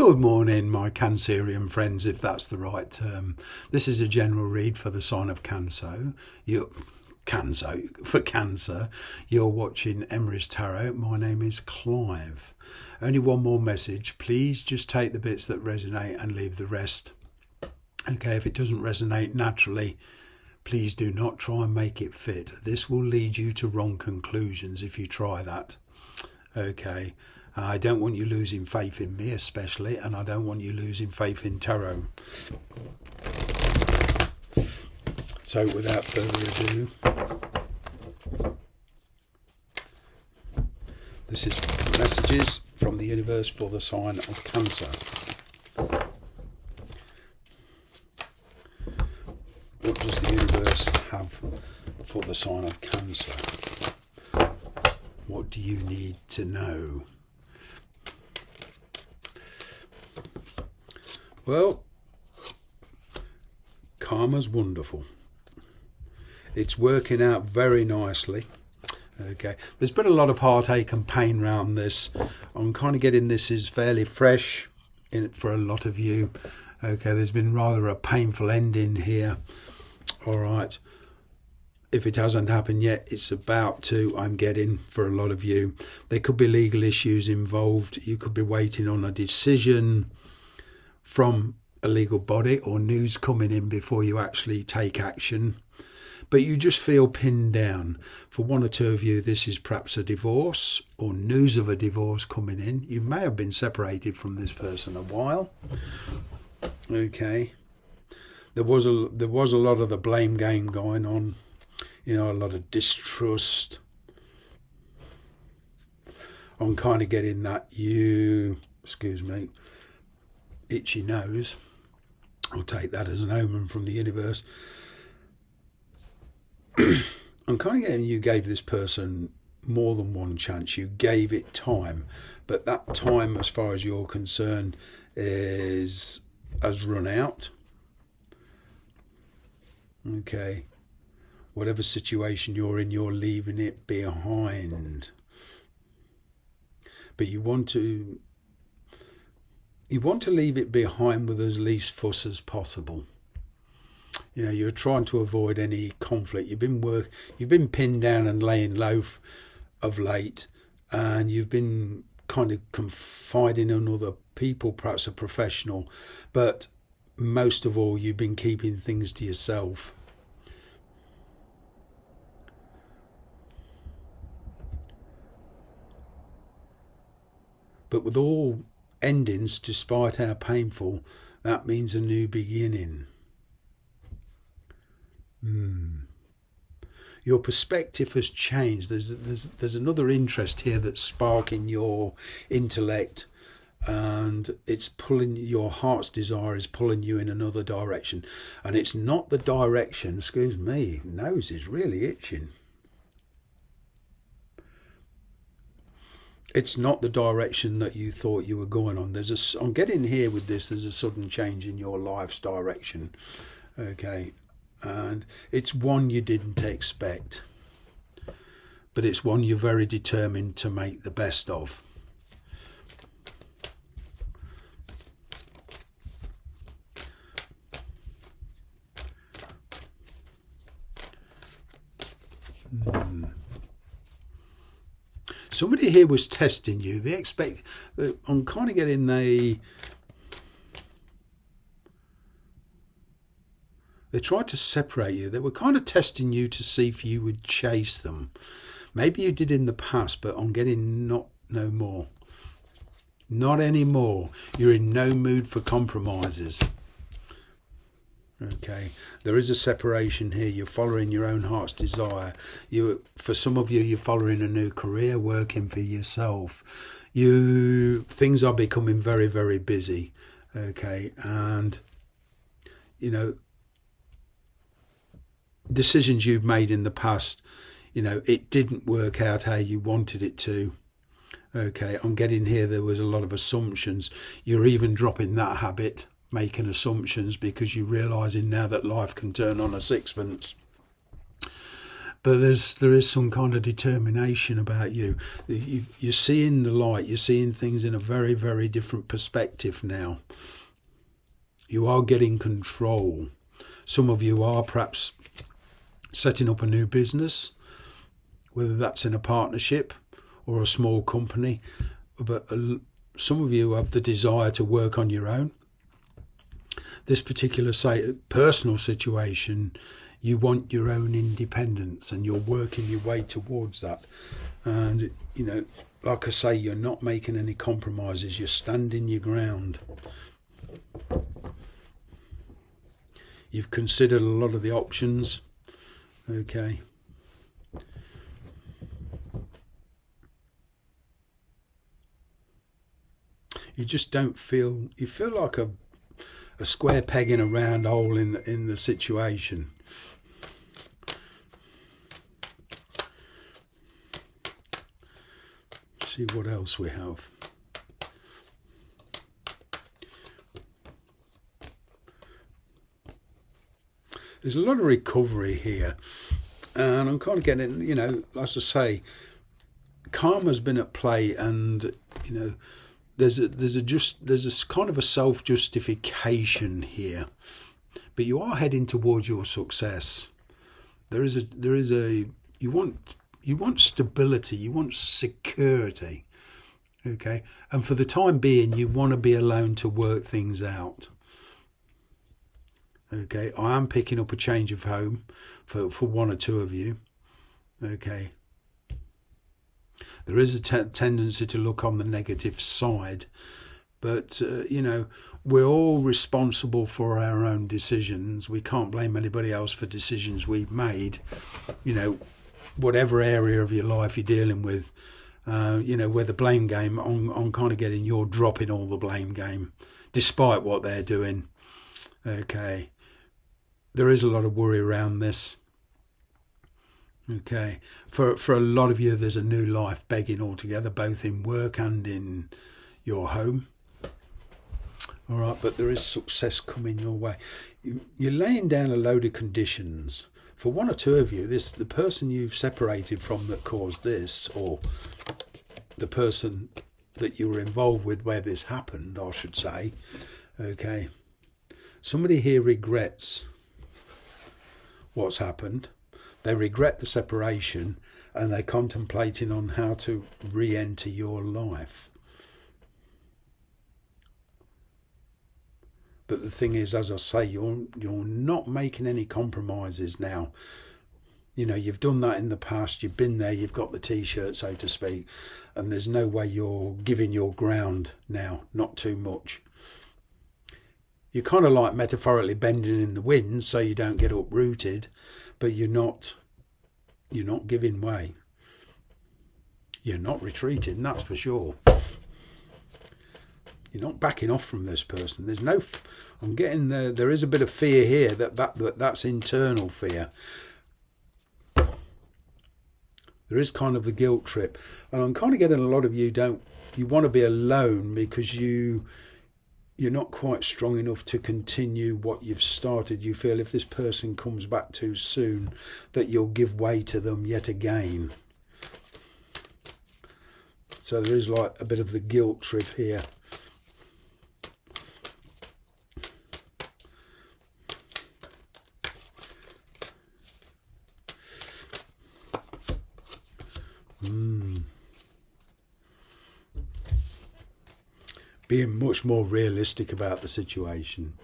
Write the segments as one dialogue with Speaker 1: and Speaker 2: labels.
Speaker 1: Good morning, my Cancerian friends, if that's the right term. This is a general read for the sign of Cancer. For Cancer, you're watching Emery's Tarot. My name is Clive. Only one more message. Please just take the bits that resonate and leave the rest. Okay, if it doesn't resonate naturally, please do not try and make it fit. This will lead you to wrong conclusions if you try that. Okay. I don't want you losing faith in me especially, and I don't want you losing faith in tarot. So without further ado, this is messages from the universe for the sign of Cancer. What does the universe have for the sign of Cancer? What do you need to know? Well, karma's wonderful. It's working out very nicely. Okay, there's been a lot of heartache and pain around this. I'm kind of getting this is fairly fresh in it for a lot of you. Okay, there's been rather a painful ending here. All right. If it hasn't happened yet, it's about to, I'm getting, for a lot of you. There could be legal issues involved. You could be waiting on a decision from a legal body or news coming in before you actually take action. But you just feel pinned down. For one or two of you, this is perhaps a divorce or news of a divorce coming in. You may have been separated from this person a while. Okay. There was a lot of the blame game going on. You know, a lot of distrust. I'm kind of getting that itchy nose. I'll take that as an omen from the universe. I'm kind of getting you gave this person more than one chance. You gave it time, but that time, as far as you're concerned, has run out. Okay. Whatever situation you're in, you're leaving it behind. But you want to leave it behind with as least fuss as possible. You know, you're trying to avoid any conflict. You've been pinned down and laying low of late, and you've been kind of confiding in other people, perhaps a professional, but most of all, you've been keeping things to yourself. But with all endings, despite how painful, that means a new beginning. Your perspective has changed. There's another interest here that's sparking your intellect, and it's pulling, your heart's desire is pulling you in another direction. And it's not the direction, excuse me, nose is really itching. It's not the direction that you thought you were going on. I'm getting here with this, there's a sudden change in your life's direction. Okay. And it's one you didn't expect. But it's one you're very determined to make the best of. Somebody here was testing you. I'm kind of getting they tried to separate you. They were kind of testing you to see if you would chase them. Maybe you did in the past, but I'm getting no more. Not anymore. You're in no mood for compromises. Okay, there is a separation here. You're following your own heart's desire. For some of you, you're following a new career, working for yourself. Things are becoming very, very busy. Okay, and you know, decisions you've made in the past, you know, it didn't work out how you wanted it to. Okay, I'm getting here there was a lot of assumptions. You're even dropping that habit, making assumptions, because you're realising now that life can turn on a sixpence. but there is some kind of determination about you. You're seeing the light. You're seeing things in a very, very different perspective now. You are getting control. Some of you are perhaps setting up a new business, whether that's in a partnership or a small company. But some of you have the desire to work on your own. This particular personal situation, you want your own independence, and you're working your way towards that. And, you know, like I say, you're not making any compromises. You're standing your ground. You've considered a lot of the options. Okay. You just don't feel, you feel like a square peg in a round hole in the situation. See what else we have. There's a lot of recovery here, and I'm kind of getting, you know, as I say, karma's been at play, and you know, there's a kind of a self-justification here, but you are heading towards your success. There is a you want stability, you want security, okay, and for the time being, you want to be alone to work things out. Okay, I am picking up a change of home for one or two of you. Okay. There is a tendency to look on the negative side, but, you know, we're all responsible for our own decisions. We can't blame anybody else for decisions we've made. You know, whatever area of your life you're dealing with, you know, where the blame game, I'm kind of getting you're dropping all the blame game, despite what they're doing. Okay. There is a lot of worry around this. Okay. For a lot of you, there's a new life begging altogether, both in work and in your home. All right, but there is success coming your way. You're laying down a load of conditions. For one or two of you, the person you've separated from that caused this, or the person that you were involved with where this happened, I should say, okay, somebody here regrets what's happened. They regret the separation, and they're contemplating on how to re-enter your life. But the thing is, as I say, you're not making any compromises now. You know, you've done that in the past. You've been there. You've got the T-shirt, so to speak. And there's no way you're giving your ground now. Not too much. You're kind of like metaphorically bending in the wind so you don't get uprooted. But you're not giving way. You're not retreating, that's for sure. You're not backing off from this person. There's no, I'm getting there is a bit of fear here that's internal fear. There is kind of the guilt trip. And I'm kind of getting a lot of you want to be alone because you're not quite strong enough to continue what you've started. You feel if this person comes back too soon that you'll give way to them yet again. So there is like a bit of the guilt trip here. Being much more realistic about the situation.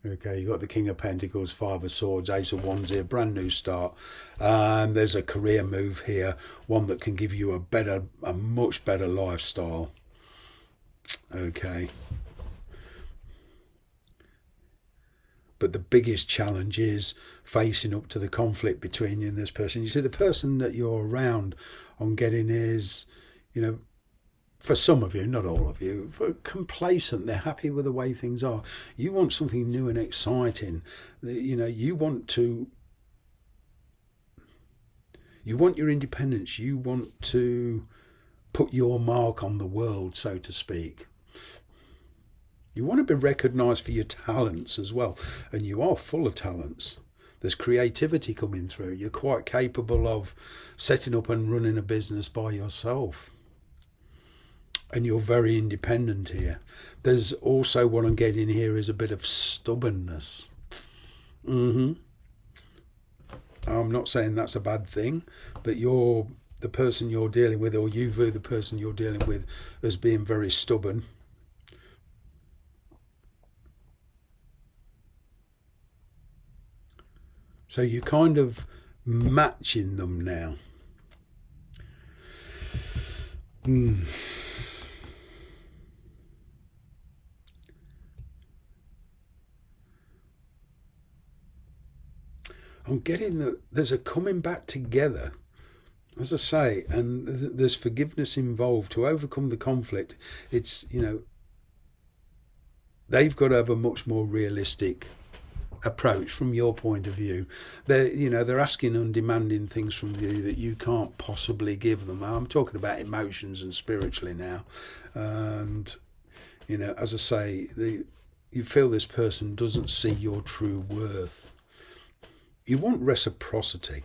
Speaker 1: Okay, you've got the King of Pentacles, Five of Swords, Ace of Wands here, brand new start. There's a career move here, one that can give you a much better lifestyle. Okay. But the biggest challenge is facing up to the conflict between you and this person. You see, the person that you're around on getting is, you know, for some of you, not all of you, complacent. They're happy with the way things are. You want something new and exciting. You know, you want your independence. You want to put your mark on the world, so to speak. You want to be recognised for your talents as well. And you are full of talents. There's creativity coming through. You're quite capable of setting up and running a business by yourself. And you're very independent here. There's also, what I'm getting here is a bit of stubbornness. I'm not saying that's a bad thing, but the person you're dealing with, or you view the person you're dealing with as being very stubborn. So you're kind of matching them now. I'm getting that there's a coming back together, as I say, and there's forgiveness involved to overcome the conflict. It's, they've got to have a much more realistic approach from your point of view. They're asking and demanding things from you that you can't possibly give them. I'm talking about emotions and spiritually now. And, as I say, you feel this person doesn't see your true worth. You want reciprocity,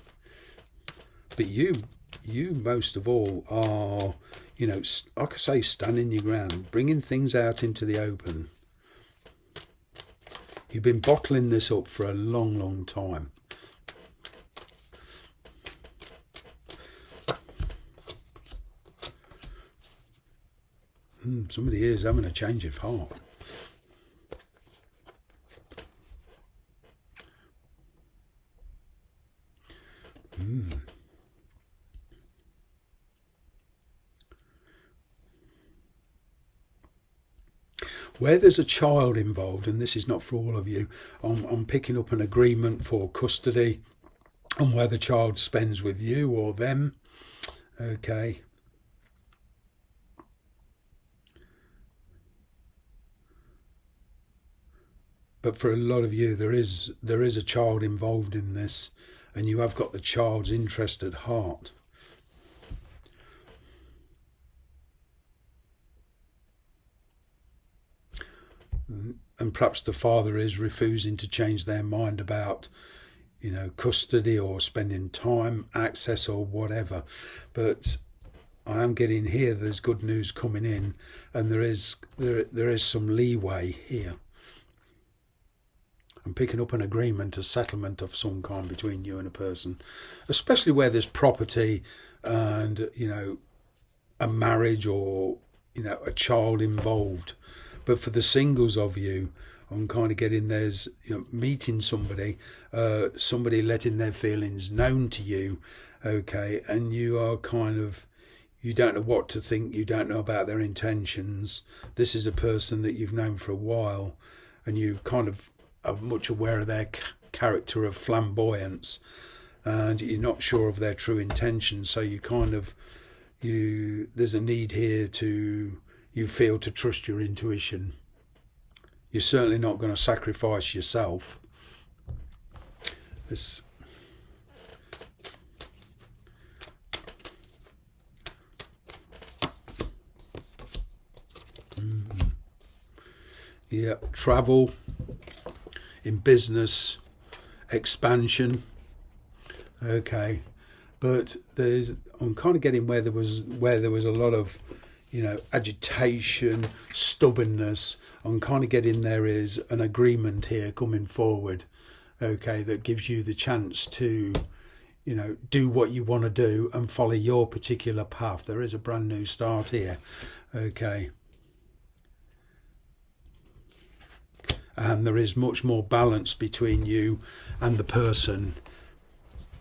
Speaker 1: but you most of all are, like I say, standing your ground, bringing things out into the open. You've been bottling this up for a long, long time. Somebody is having a change of heart. Where there's a child involved, and this is not for all of you, I'm picking up an agreement for custody on where the child spends with you or them. Okay. But for a lot of you, there is a child involved in this, and you have got the child's interest at heart. And perhaps the father is refusing to change their mind about, custody or spending time, access or whatever. But I am getting here, there's good news coming in, and there is some leeway here. I'm picking up an agreement, a settlement of some kind between you and a person, especially where there's property and, a marriage or, a child involved. But for the singles of you, I'm kind of getting there's meeting somebody, somebody letting their feelings known to you, okay, and you are kind of, you don't know what to think, you don't know about their intentions. This is a person that you've known for a while, and you kind of are much aware of their character of flamboyance, and you're not sure of their true intentions. So you kind of, there's a need here you feel to trust your intuition. You're certainly not going to sacrifice yourself. This. Yeah, travel, in business, expansion. Okay, but I'm kind of getting where there was a lot of, agitation, stubbornness. I'm kind of getting there is an agreement here coming forward, okay, that gives you the chance to, do what you want to do and follow your particular path. There is a brand new start here, okay. And there is much more balance between you and the person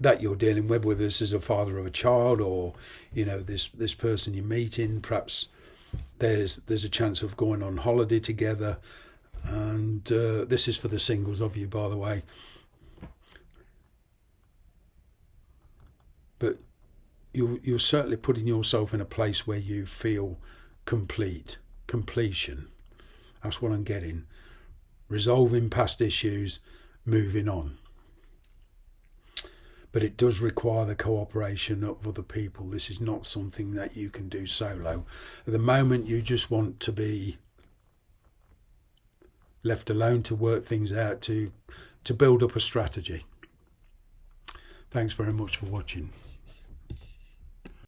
Speaker 1: that you're dealing with, whether this is a father of a child or, this person you're meeting. Perhaps there's a chance of going on holiday together. And this is for the singles of you, by the way. But you're certainly putting yourself in a place where you feel completion. That's what I'm getting. Resolving past issues, moving on. But it does require the cooperation of other people. This is not something that you can do solo. At the moment, you just want to be left alone to work things out, to build up a strategy. Thanks very much for watching.